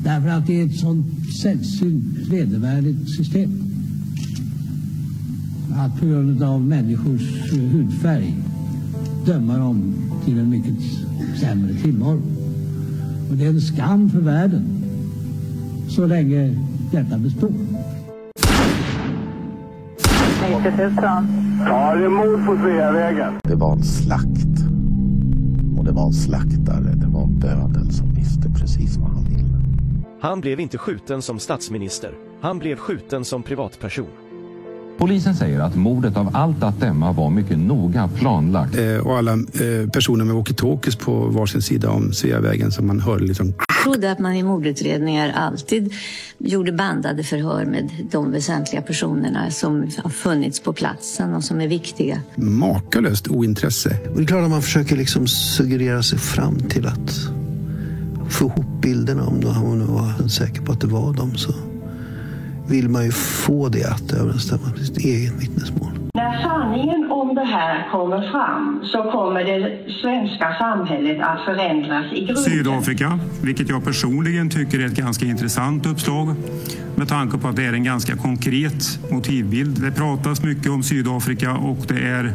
Därför att det är ett sånt sällsynt vedervärdigt system. Att på grund av människors hudfärg döma dem till en mycket sämre tillvaro. Och det är en skam för världen så länge detta består. Ja, det är mord på Sveavägen. Det var en slakt. Och det var en slaktare. Det var döden som visste precis vad han ville. Han blev inte skjuten som statsminister. Han blev skjuten som privatperson. Polisen säger att mordet av allt att döma var mycket noga planlagt. Och alla personer med walkie-talkies på varsin sida om Sveavägen som man hörde liksom. Jag trodde att man i mordutredningar alltid gjorde bandade förhör med de väsentliga personerna som har funnits på platsen och som är viktiga. Makalöst ointresse. Och det är klart att man försöker liksom suggerera sig fram till att få ihop bilderna om hon var säker på att det var dem, så vill man ju få det att överensstämma med sitt eget vittnesmål. När sanningen om det här kommer fram så kommer det svenska samhället att förändras i grunden. Sydafrika, vilket jag personligen tycker är ett ganska intressant uppslag med tanke på att det är en ganska konkret motivbild. Det pratas mycket om Sydafrika och det är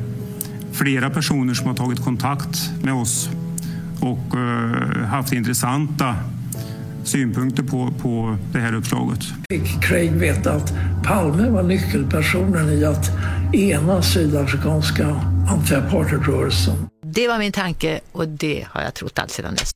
flera personer som har tagit kontakt med oss och haft intressanta synpunkter på det här uppslaget. Fick Craig veta att Palme var nyckelpersonen i att ena sydafrikanska anti-apartheidrörelsen. Det var min tanke och det har jag trott allt sedan dess.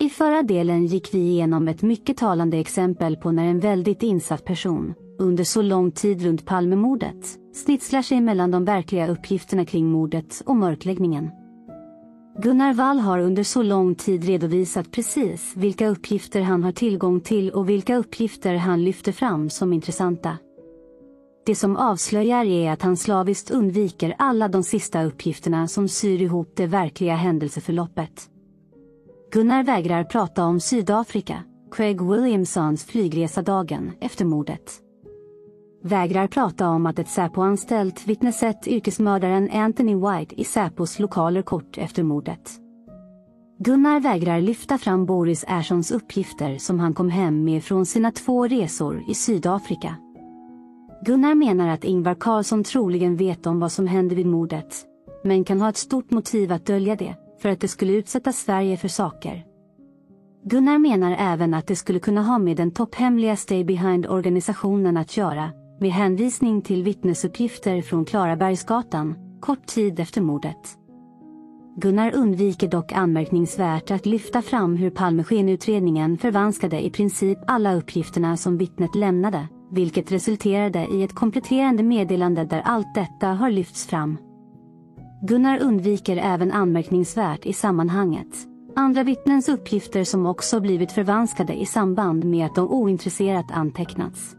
I förra delen gick vi igenom ett mycket talande exempel på när en väldigt insatt person under så lång tid runt Palmemordet snitslar sig mellan de verkliga uppgifterna kring mordet och mörkläggningen. Gunnar Wall har under så lång tid redovisat precis vilka uppgifter han har tillgång till och vilka uppgifter han lyfter fram som intressanta. Det som avslöjar är att han slaviskt undviker alla de sista uppgifterna som syr ihop det verkliga händelseförloppet. Gunnar vägrar prata om Sydafrika, Craig Williamsons flygresa dagen efter mordet. Vägrar prata om att ett Säpo-anställt vittnesett yrkesmördaren Anthony White i Säpos lokaler kort efter mordet. Gunnar vägrar lyfta fram Boris Erssons uppgifter som han kom hem med från sina 2 resor i Sydafrika. Gunnar menar att Ingvar Carlsson troligen vet om vad som hände vid mordet, men kan ha ett stort motiv att dölja det för att det skulle utsätta Sverige för saker. Gunnar menar även att det skulle kunna ha med den topphemliga Stay Behind-organisationen att göra, med hänvisning till vittnesuppgifter från Klarabergsgatan, kort tid efter mordet. Gunnar undviker dock anmärkningsvärt att lyfta fram hur Palmeskenutredningen förvanskade i princip alla uppgifterna som vittnet lämnade, vilket resulterade i ett kompletterande meddelande där allt detta har lyfts fram. Gunnar undviker även anmärkningsvärt i sammanhanget andra vittnens uppgifter som också blivit förvanskade i samband med att de ointresserat antecknats.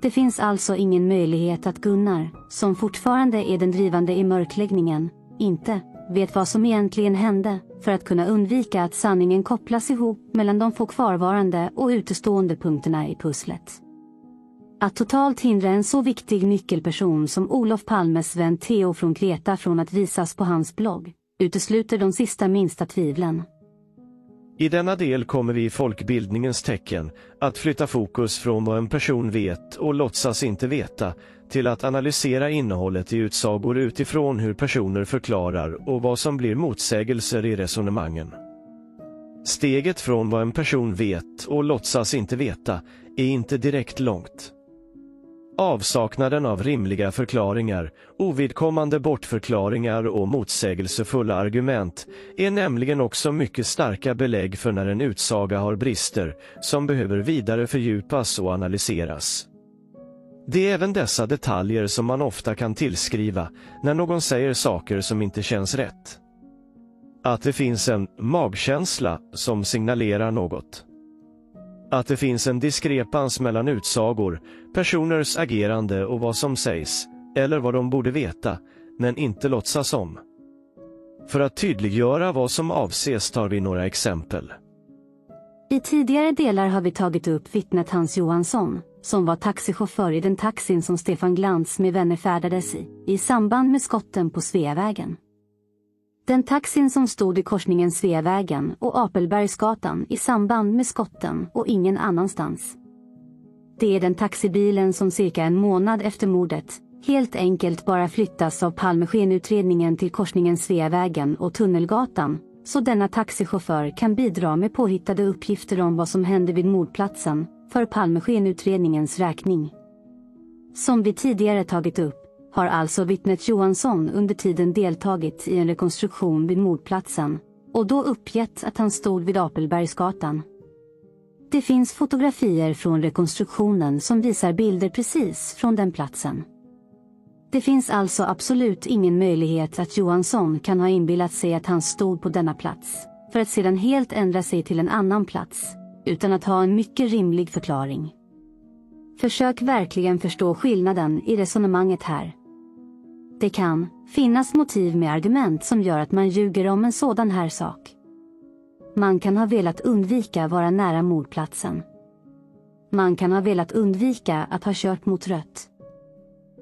Det finns alltså ingen möjlighet att Gunnar, som fortfarande är den drivande i mörkläggningen, inte vet vad som egentligen hände för att kunna undvika att sanningen kopplas ihop mellan de få kvarvarande och utestående punkterna i pusslet. Att totalt hindra en så viktig nyckelperson som Olof Palmes vän Theo från Kreta från att visas på hans blogg utesluter de sista minsta tvivlen. I denna del kommer vi i folkbildningens tecken att flytta fokus från vad en person vet och låtsas inte veta till att analysera innehållet i utsagor utifrån hur personer förklarar och vad som blir motsägelser i resonemangen. Steget från vad en person vet och låtsas inte veta är inte direkt långt. Avsaknaden av rimliga förklaringar, ovidkommande bortförklaringar och motsägelsefulla argument är nämligen också mycket starka belägg för när en utsaga har brister som behöver vidare fördjupas och analyseras. Det är även dessa detaljer som man ofta kan tillskriva när någon säger saker som inte känns rätt. Att det finns en magkänsla som signalerar något. Att det finns en diskrepans mellan utsagor, personers agerande och vad som sägs, eller vad de borde veta, men inte låtsas om. För att tydliggöra vad som avses tar vi några exempel. I tidigare delar har vi tagit upp vittnet Hans Johansson, som var taxichaufför i den taxin som Stefan Glans med vänner färdades i samband med skotten på Sveavägen. Den taxin som stod i korsningen Sveavägen och Apelbergsgatan i samband med skotten och ingen annanstans. Det är den taxibilen som cirka en månad efter mordet helt enkelt bara flyttas av Palmeskenutredningen till korsningen Sveavägen och Tunnelgatan, så denna taxichaufför kan bidra med påhittade uppgifter om vad som hände vid mordplatsen för Palmeskenutredningens räkning. Som vi tidigare tagit upp har alltså vittnet Johansson under tiden deltagit i en rekonstruktion vid mordplatsen och då uppgett att han stod vid Apelbergsgatan. Det finns fotografier från rekonstruktionen som visar bilder precis från den platsen. Det finns alltså absolut ingen möjlighet att Johansson kan ha inbillat sig att han stod på denna plats, för att sedan helt ändra sig till en annan plats, utan att ha en mycket rimlig förklaring. Försök verkligen förstå skillnaden i resonemanget här. Det kan finnas motiv med argument som gör att man ljuger om en sådan här sak. Man kan ha velat undvika vara nära mordplatsen. Man kan ha velat undvika att ha kört mot rött.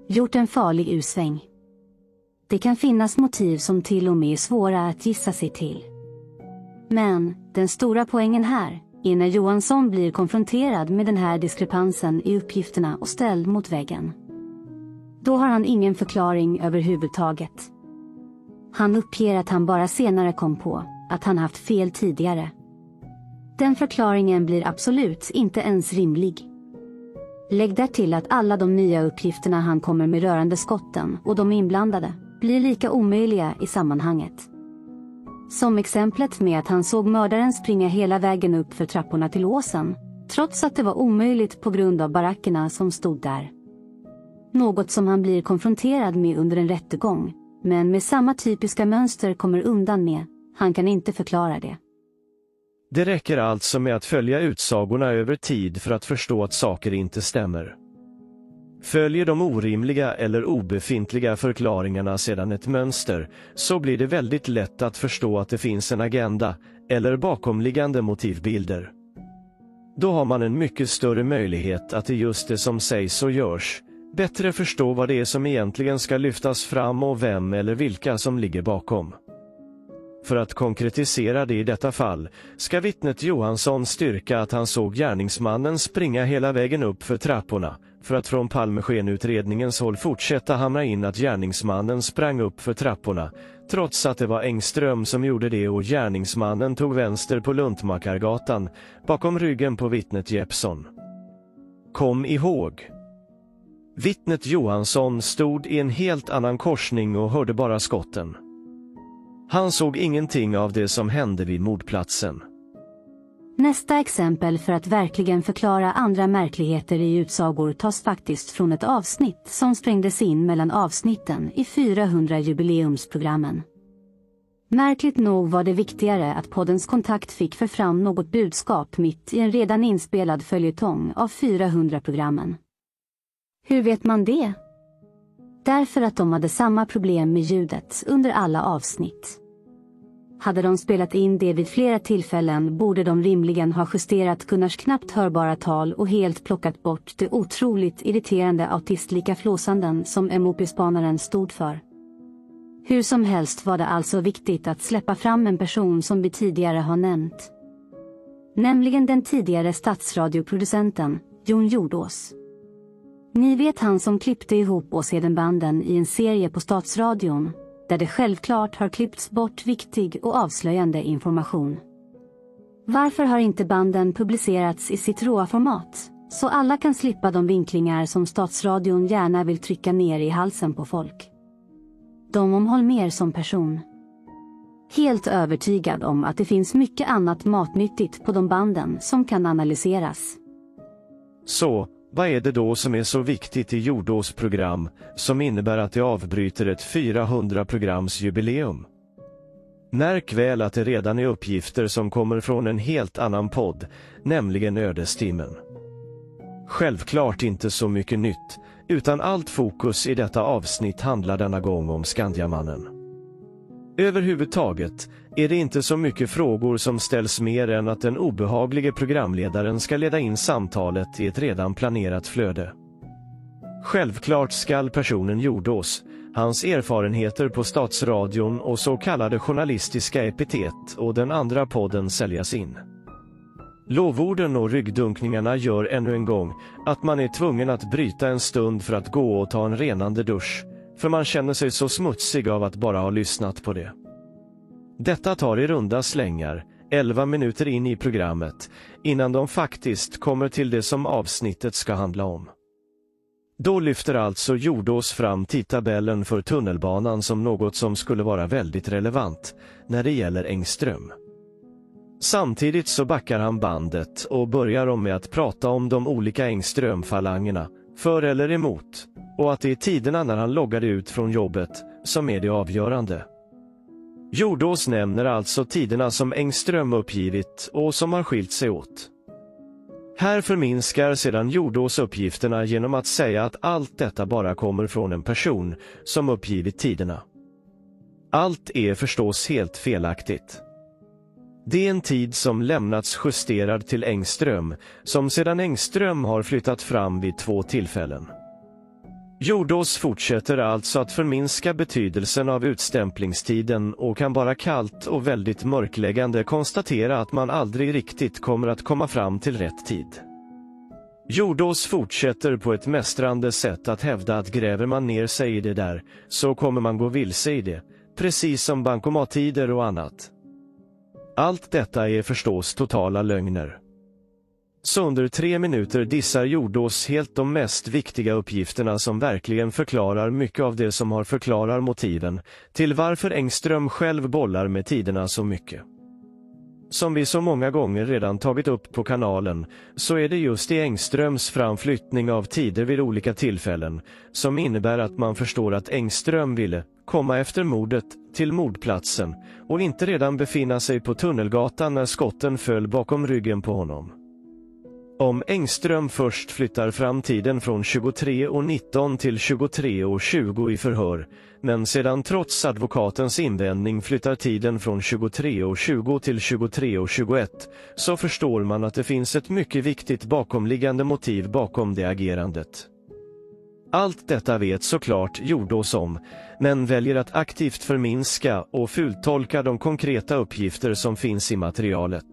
Gjort en farlig U-sväng. Det kan finnas motiv som till och med är svåra att gissa sig till. Men den stora poängen här är när Johansson blir konfronterad med den här diskrepansen i uppgifterna och ställd mot väggen. Då har han ingen förklaring överhuvudtaget. Han uppger att han bara senare kom på att han haft fel tidigare. Den förklaringen blir absolut inte ens rimlig. Lägg där till att alla de nya uppgifterna han kommer med rörande skotten och de inblandade blir lika omöjliga i sammanhanget. Som exemplet med att han såg mördaren springa hela vägen upp för trapporna till åsen, trots att det var omöjligt på grund av barackerna som stod där. Något som han blir konfronterad med under en rättegång, men med samma typiska mönster kommer undan med. Han kan inte förklara det. Det räcker alltså med att följa utsagorna över tid för att förstå att saker inte stämmer. Följer de orimliga eller obefintliga förklaringarna sedan ett mönster, så blir det väldigt lätt att förstå att det finns en agenda eller bakomliggande motivbilder. Då har man en mycket större möjlighet att i just det som sägs och görs bättre förstå vad det är som egentligen ska lyftas fram och vem eller vilka som ligger bakom. För att konkretisera det i detta fall ska vittnet Johansson styrka att han såg gärningsmannen springa hela vägen upp för trapporna, för att från Palmeskenutredningens håll fortsätta hamna in att gärningsmannen sprang upp för trapporna, trots att det var Engström som gjorde det och gärningsmannen tog vänster på Luntmakargatan bakom ryggen på vittnet Jeppsson. Kom ihåg! Vittnet Johansson stod i en helt annan korsning och hörde bara skotten. Han såg ingenting av det som hände vid mordplatsen. Nästa exempel för att verkligen förklara andra märkligheter i utsagor tas faktiskt från ett avsnitt som sprängdes in mellan avsnitten i 400-jubileumsprogrammen. Märkligt nog var det viktigare att poddens kontakt fick för fram något budskap mitt i en redan inspelad följetong av 400-programmen. Hur vet man det? Därför att de hade samma problem med ljudet under alla avsnitt. Hade de spelat in det vid flera tillfällen borde de rimligen ha justerat Gunnars knappt hörbara tal och helt plockat bort det otroligt irriterande autistlika flåsanden som MOP-spanaren stod för. Hur som helst var det alltså viktigt att släppa fram en person som vi tidigare har nämnt. Nämligen den tidigare stadsradioproducenten Jon Jordås. Ni vet han som klippte ihop Åsedenbanden i en serie på Statsradion, där det självklart har klippts bort viktig och avslöjande information. Varför har inte banden publicerats i sitt råa format, så alla kan slippa de vinklingar som Statsradion gärna vill trycka ner i halsen på folk? De om Holmér som person. Helt övertygad om att det finns mycket annat matnyttigt på de banden som kan analyseras. Så, vad är det då som är så viktigt i Jordås program som innebär att det avbryter ett 400-programs jubileum? Märk väl att det redan är uppgifter som kommer från en helt annan podd, nämligen Ödestimmen. Självklart inte så mycket nytt, utan allt fokus i detta avsnitt handlar denna gång om Skandiamannen. Överhuvudtaget är det inte så mycket frågor som ställs mer än att den obehaglige programledaren ska leda in samtalet i ett redan planerat flöde. Självklart skall personen Jordås, hans erfarenheter på Statsradion och så kallade journalistiska epitet och den andra podden säljas in. Lovorden och ryggdunkningarna gör ännu en gång att man är tvungen att bryta en stund för att gå och ta en renande dusch, för man känner sig så smutsig av att bara ha lyssnat på det. Detta tar i runda slängar 11 minuter in i programmet innan de faktiskt kommer till det som avsnittet ska handla om. Då lyfter alltså Jordås fram tidtabellen för tunnelbanan som något som skulle vara väldigt relevant när det gäller Engström. Samtidigt så backar han bandet och börjar om med att prata om de olika Engström-falangerna, för eller emot, och att det är tiderna när han loggade ut från jobbet som är det avgörande. Jordås nämner alltså tiderna som Engström uppgivit och som har skilt sig åt. Här förminskar sedan Jordås uppgifterna genom att säga att allt detta bara kommer från en person som uppgivit tiderna. Allt är förstås helt felaktigt. Det är en tid som lämnats justerad till Engström, som sedan Engström har flyttat fram vid 2 tillfällen. Jordås fortsätter alltså att förminska betydelsen av utstämplingstiden och kan bara kallt och väldigt mörkläggande konstatera att man aldrig riktigt kommer att komma fram till rätt tid. Jordås fortsätter på ett mästrande sätt att hävda att gräver man ner sig i det där så kommer man gå vilse i det, precis som bankomattider och annat. Allt detta är förstås totala lögner. Så under 3 minuter dissar Jordås helt de mest viktiga uppgifterna som verkligen förklarar mycket av det som har förklarar motiven till varför Engström själv bollar med tiderna så mycket. Som vi så många gånger redan tagit upp på kanalen så är det just i Engströms framflyttning av tider vid olika tillfällen som innebär att man förstår att Engström ville komma efter mordet till mordplatsen och inte redan befinna sig på Tunnelgatan när skotten föll bakom ryggen på honom. Om Engström först flyttar fram tiden från 23:19 till 23:20 i förhör, men sedan trots advokatens invändning flyttar tiden från 23:20 till 23:21, så förstår man att det finns ett mycket viktigt bakomliggande motiv bakom det agerandet. Allt detta vet såklart Jordås om, men väljer att aktivt förminska och fultolka de konkreta uppgifter som finns i materialet.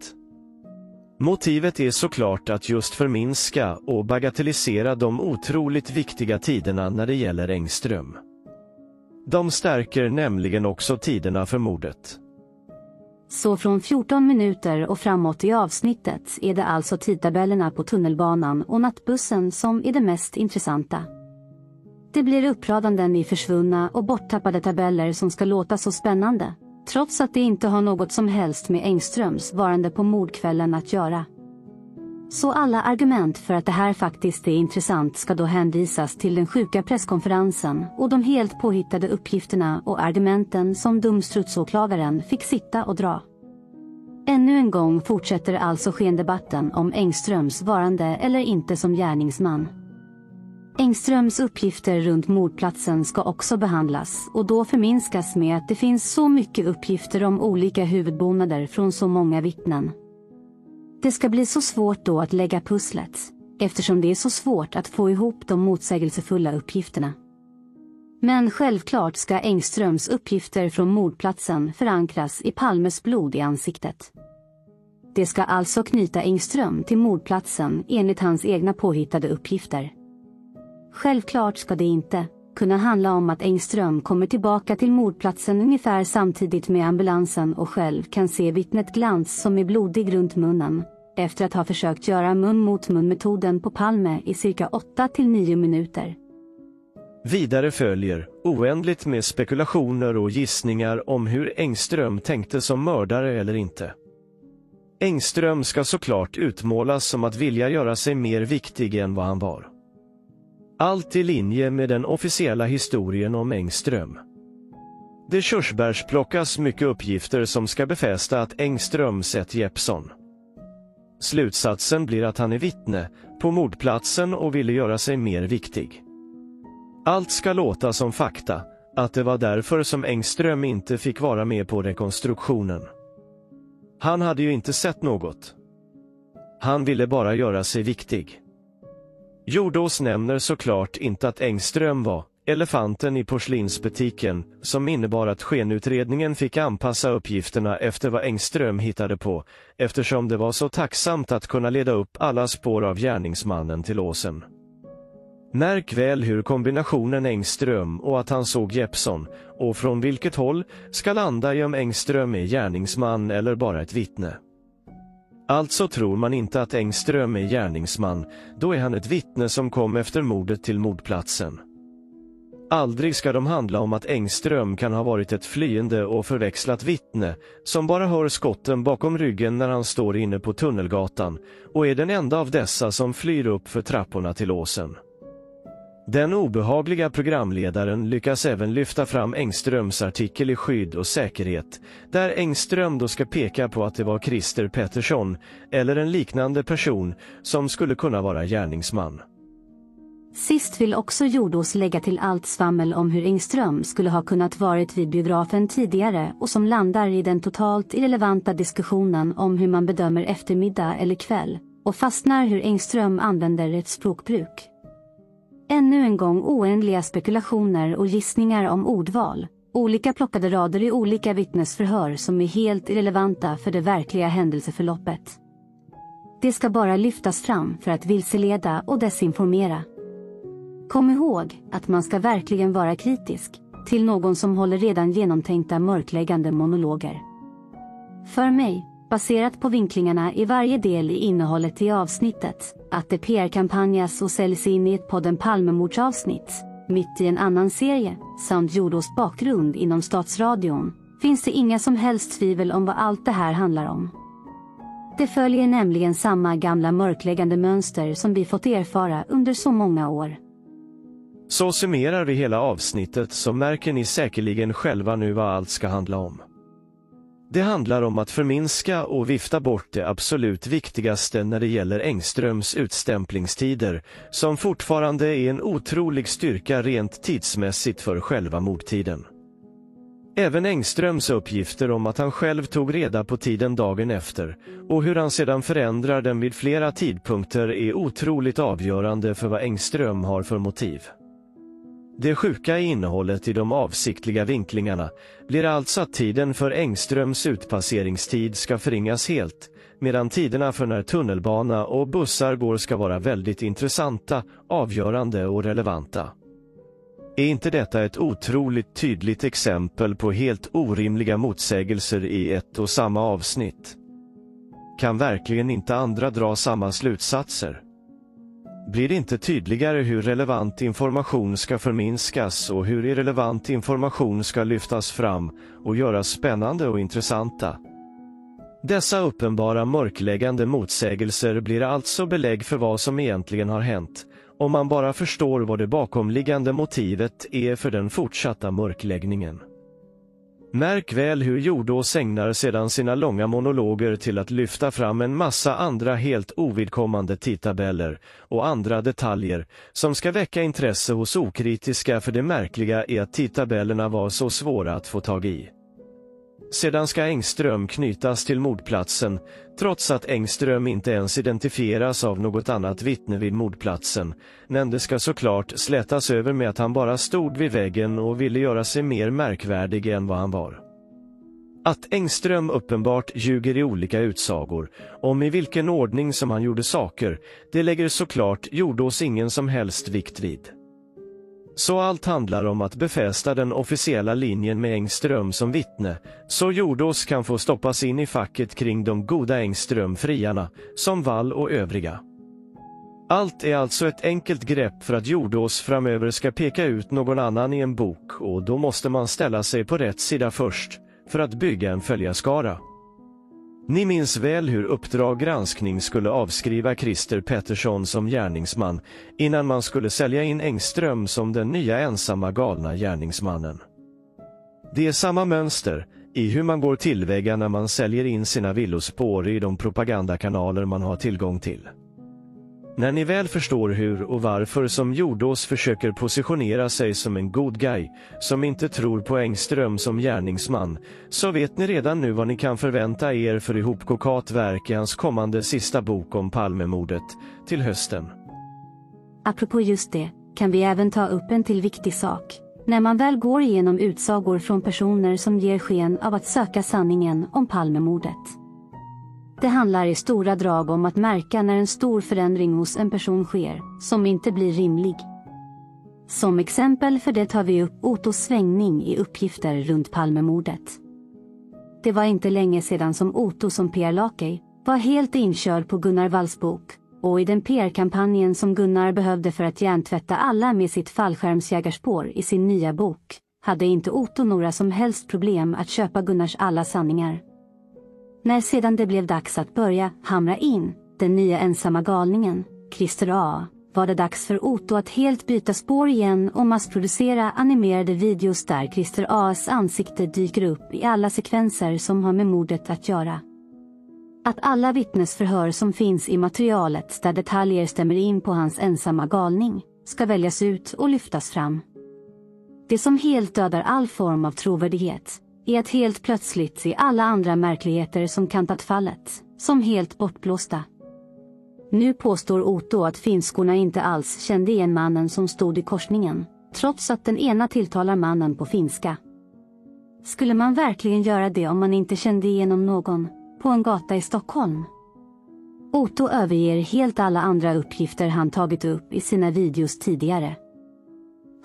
Motivet är såklart att just förminska och bagatellisera de otroligt viktiga tiderna när det gäller Engström. De stärker nämligen också tiderna för mordet. Så från 14 minuter och framåt i avsnittet är det alltså tidtabellerna på tunnelbanan och nattbussen som är det mest intressanta. Det blir uppradanden i försvunna och borttappade tabeller som ska låta så spännande, trots att det inte har något som helst med Engströms varande på mordkvällen att göra. Så alla argument för att det här faktiskt är intressant ska då hänvisas till den sjuka presskonferensen och de helt påhittade uppgifterna och argumenten som domstolsåklagaren fick sitta och dra. Ännu en gång fortsätter alltså skendebatten om Engströms varande eller inte som gärningsman. Engströms uppgifter runt mordplatsen ska också behandlas och då förminskas med att det finns så mycket uppgifter om olika huvudbonader från så många vittnen. Det ska bli så svårt då att lägga pusslet, eftersom det är så svårt att få ihop de motsägelsefulla uppgifterna. Men självklart ska Engströms uppgifter från mordplatsen förankras i Palmes blod i ansiktet. Det ska alltså knyta Engström till mordplatsen enligt hans egna påhittade uppgifter. Självklart ska det inte kunna handla om att Engström kommer tillbaka till mordplatsen ungefär samtidigt med ambulansen och själv kan se vittnet glans som är blodig runt munnen, efter att ha försökt göra mun-mot-mun-metoden på Palme i cirka 8-9 minuter. Vidare följer oändligt med spekulationer och gissningar om hur Engström tänkte som mördare eller inte. Engström ska såklart utmålas som att vilja göra sig mer viktig än vad han var. Allt i linje med den officiella historien om Engström. Det körsbärsplockas mycket uppgifter som ska befästa att Engström sett Jeppsson. Slutsatsen blir att han är vittne på mordplatsen och ville göra sig mer viktig. Allt ska låta som fakta, att det var därför som Engström inte fick vara med på rekonstruktionen. Han hade ju inte sett något. Han ville bara göra sig viktig. Jordås nämner såklart inte att Engström var elefanten i porslinsbutiken, som innebar att skenutredningen fick anpassa uppgifterna efter vad Engström hittade på, eftersom det var så tacksamt att kunna leda upp alla spår av gärningsmannen till låsen. Märk väl hur kombinationen Engström och att han såg Jeppsson, och från vilket håll, ska landa i om Engström är gärningsman eller bara ett vittne. Alltså tror man inte att Engström är gärningsman, då är han ett vittne som kom efter mordet till mordplatsen. Aldrig ska de handla om att Engström kan ha varit ett flyende och förväxlat vittne som bara hör skotten bakom ryggen när han står inne på Tunnelgatan och är den enda av dessa som flyr upp för trapporna till låsen. Den obehagliga programledaren lyckas även lyfta fram Engströms artikel i Skydd och säkerhet, där Engström då ska peka på att det var Christer Pettersson eller en liknande person som skulle kunna vara gärningsman. Sist vill också Jordås lägga till allt svammel om hur Engström skulle ha kunnat varit vid biografen tidigare och som landar i den totalt irrelevanta diskussionen om hur man bedömer eftermiddag eller kväll och fastnar hur Engström använder ett språkbruk. Ännu en gång oändliga spekulationer och gissningar om ordval, olika plockade rader i olika vittnesförhör som är helt irrelevanta för det verkliga händelseförloppet. Det ska bara lyftas fram för att vilseleda och desinformera. Kom ihåg att man ska verkligen vara kritisk till någon som håller redan genomtänkta mörkläggande monologer. För mig, baserat på vinklingarna i varje del i innehållet i avsnittet, att det PR-kampanjas och säljs in i ett podden Palmemordsavsnitt, mitt i en annan serie, samt Jordås bakgrund inom Statsradion, finns det inga som helst tvivel om vad allt det här handlar om. Det följer nämligen samma gamla mörkläggande mönster som vi fått erfara under så många år. Så summerar vi hela avsnittet så märker ni säkerligen själva nu vad allt ska handla om. Det handlar om att förminska och vifta bort det absolut viktigaste när det gäller Engströms utstämplingstider, som fortfarande är en otrolig styrka rent tidsmässigt för själva mordtiden. Även Engströms uppgifter om att han själv tog reda på tiden dagen efter och hur han sedan förändrar den vid flera tidpunkter är otroligt avgörande för vad Engström har för motiv. Det sjuka i innehållet i de avsiktliga vinklingarna blir alltså att tiden för Engströms utpasseringstid ska förringas helt, medan tiderna för när tunnelbana och bussar går ska vara väldigt intressanta, avgörande och relevanta. Är inte detta ett otroligt tydligt exempel på helt orimliga motsägelser i ett och samma avsnitt? Kan verkligen inte andra dra samma slutsatser? Blir det inte tydligare hur relevant information ska förminskas och hur irrelevant information ska lyftas fram och göras spännande och intressanta? Dessa uppenbara mörkläggande motsägelser blir alltså belägg för vad som egentligen har hänt, om man bara förstår vad det bakomliggande motivet är för den fortsatta mörkläggningen. Märk väl hur Jordås ägnar sedan sina långa monologer till att lyfta fram en massa andra helt ovidkommande tidtabeller och andra detaljer som ska väcka intresse hos okritiska, för det märkliga är att tidtabellerna var så svåra att få tag i. Sedan ska Engström knytas till mordplatsen, trots att Engström inte ens identifieras av något annat vittne vid mordplatsen, men det ska såklart slätas över med att han bara stod vid väggen och ville göra sig mer märkvärdig än vad han var. Att Engström uppenbart ljuger i olika utsagor, om i vilken ordning som han gjorde saker, det lägger såklart Jordås ingen som helst vikt vid. Så allt handlar om att befästa den officiella linjen med Engström som vittne, så Jordås kan få stoppas in i facket kring de goda Engström-friarna, som Wall och övriga. Allt är alltså ett enkelt grepp för att Jordås framöver ska peka ut någon annan i en bok, och då måste man ställa sig på rätt sida först, för att bygga en följarskara. Ni minns väl hur Uppdrag granskning skulle avskriva Christer Pettersson som gärningsman innan man skulle sälja in Engström som den nya ensamma galna gärningsmannen. Det är samma mönster i hur man går tillväga när man säljer in sina villospår i de propagandakanaler man har tillgång till. När ni väl förstår hur och varför som Jordås försöker positionera sig som en god guy som inte tror på Engström som gärningsman, så vet ni redan nu vad ni kan förvänta er för ihopkokat verk i hans kommande sista bok om Palmemordet till hösten. Apropå just det, kan vi även ta upp en till viktig sak. När man väl går igenom utsagor från personer som ger sken av att söka sanningen om Palmemordet. Det handlar i stora drag om att märka när en stor förändring hos en person sker, som inte blir rimlig. Som exempel för det tar vi upp Ottos svängning i uppgifter runt Palmemordet. Det var inte länge sedan som Otto som PR-lakej var helt inkörd på Gunnar Walls bok, och i den PR-kampanjen som Gunnar behövde för att hjärntvätta alla med sitt fallskärmsjägarspår i sin nya bok, hade inte Otto några som helst problem att köpa Gunnars alla sanningar. När sedan det blev dags att börja hamra in den nya ensamma galningen, Christer A., var det dags för Otto att helt byta spår igen och massproducera animerade videos där Christer A.s ansikte dyker upp i alla sekvenser som har med mordet att göra. Att alla vittnesförhör som finns i materialet där detaljer stämmer in på hans ensamma galning ska väljas ut och lyftas fram. Det som helt dödar all form av trovärdighet är att helt plötsligt se alla andra märkligheter som kantat fallet som helt bortblåsta. Nu påstår Otto att finskorna inte alls kände igen mannen som stod i korsningen, trots att den ena tilltalar mannen på finska. Skulle man verkligen göra det om man inte kände igenom någon på en gata i Stockholm? Otto överger helt alla andra uppgifter han tagit upp i sina videos tidigare.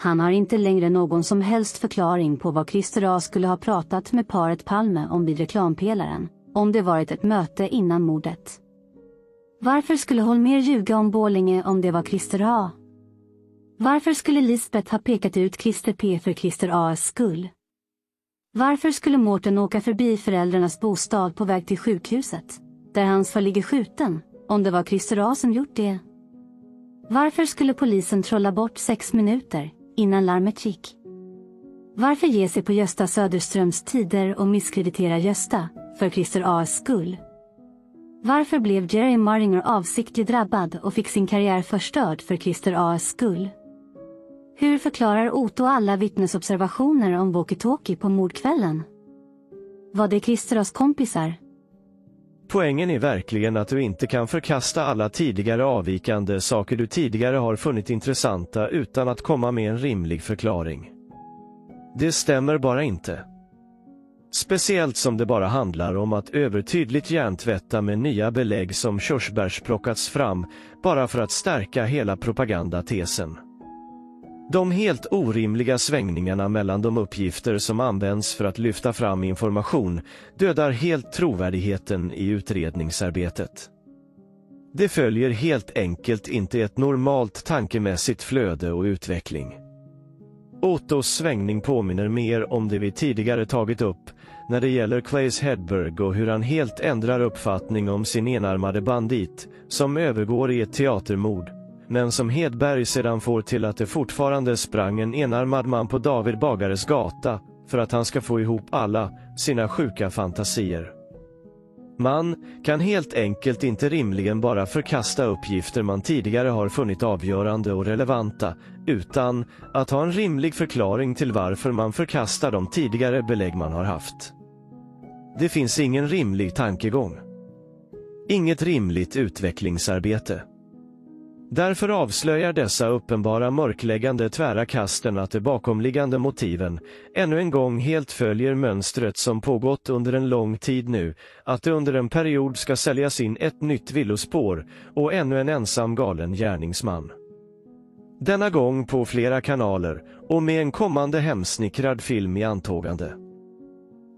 Han har inte längre någon som helst förklaring på vad Christer A. skulle ha pratat med paret Palme om vid reklampelaren, om det varit ett möte innan mordet. Varför skulle Holmér ljuga om Borlänge om det var Christer A? Varför skulle Lisbeth ha pekat ut Christer P för Christer A.s skull? Varför skulle Mårten åka förbi föräldrarnas bostad på väg till sjukhuset, där hans far ligger skjuten, om det var Christer A som gjort det? Varför skulle polisen trolla bort 6 minuter innan larmet gick? Varför ge sig på Gösta Söderströms tider och misskreditera Gösta för Christer A.s skull? Varför blev Jerry Maringer avsiktligt drabbad och fick sin karriär förstörd för Christer A.s skull? Hur förklarar Otto alla vittnesobservationer om walkie-talkie på mordkvällen? Var det Christer A.s kompisar? Poängen är verkligen att du inte kan förkasta alla tidigare avvikande saker du tidigare har funnit intressanta utan att komma med en rimlig förklaring. Det stämmer bara inte. Speciellt som det bara handlar om att övertydligt hjärntvätta med nya belägg som körsbärsplockats fram bara för att stärka hela propagandatesen. De helt orimliga svängningarna mellan de uppgifter som används för att lyfta fram information dödar helt trovärdigheten i utredningsarbetet. Det följer helt enkelt inte ett normalt tankemässigt flöde och utveckling. Ottos svängning påminner mer om det vi tidigare tagit upp när det gäller Claes Hedberg och hur han helt ändrar uppfattning om sin enarmade bandit som övergår i ett teatermord, men som Hedberg sedan får till att det fortfarande sprang en enarmad man på David Bagares gata för att han ska få ihop alla sina sjuka fantasier. Man kan helt enkelt inte rimligen bara förkasta uppgifter man tidigare har funnit avgörande och relevanta utan att ha en rimlig förklaring till varför man förkastar de tidigare belägg man har haft. Det finns ingen rimlig tankegång. Inget rimligt utvecklingsarbete. Därför avslöjar dessa uppenbara mörkläggande tvära kasten att de bakomliggande motiven ännu en gång helt följer mönstret som pågått under en lång tid nu, att det under en period ska säljas in ett nytt villospår och ännu en ensam galen gärningsman. Denna gång på flera kanaler och med en kommande hemsnickrad film i antågande.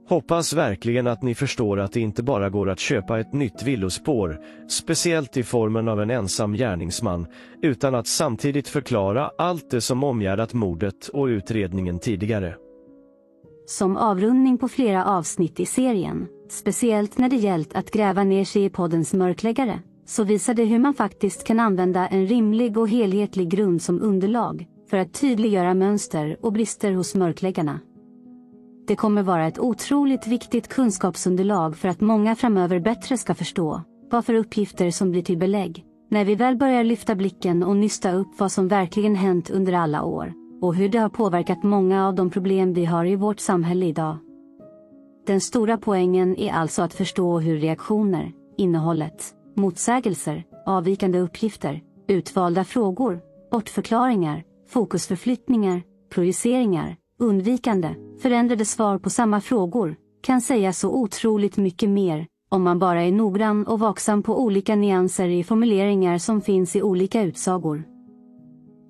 Hoppas verkligen att ni förstår att det inte bara går att köpa ett nytt villospår, speciellt i formen av en ensam gärningsman, utan att samtidigt förklara allt det som omgärdat mordet och utredningen tidigare. Som avrundning på flera avsnitt i serien, speciellt när det gällt att gräva ner sig i poddens mörkläggare, så visar det hur man faktiskt kan använda en rimlig och helhetlig grund som underlag för att tydliggöra mönster och brister hos mörkläggarna. Det kommer vara ett otroligt viktigt kunskapsunderlag för att många framöver bättre ska förstå vad för uppgifter som blir till belägg, när vi väl börjar lyfta blicken och nysta upp vad som verkligen hänt under alla år, och hur det har påverkat många av de problem vi har i vårt samhälle idag. Den stora poängen är alltså att förstå hur reaktioner, innehållet, motsägelser, avvikande uppgifter, utvalda frågor, bortförklaringar, fokusförflyttningar, projiceringar, undvikande, förändrade svar på samma frågor, kan säga så otroligt mycket mer, om man bara är noggrann och vaksam på olika nyanser i formuleringar som finns i olika utsagor.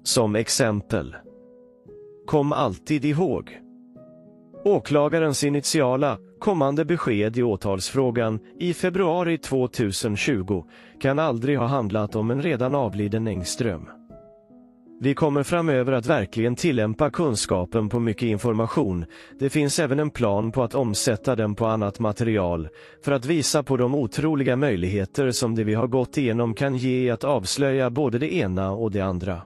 Som exempel. Kom alltid ihåg. Åklagarens initiala, kommande besked i åtalsfrågan i februari 2020 kan aldrig ha handlat om en redan avliden Engström. Vi kommer framöver att verkligen tillämpa kunskapen på mycket information. Det finns även en plan på att omsätta den på annat material för att visa på de otroliga möjligheter som det vi har gått igenom kan ge att avslöja både det ena och det andra.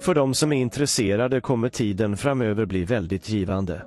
För de som är intresserade kommer tiden framöver bli väldigt givande.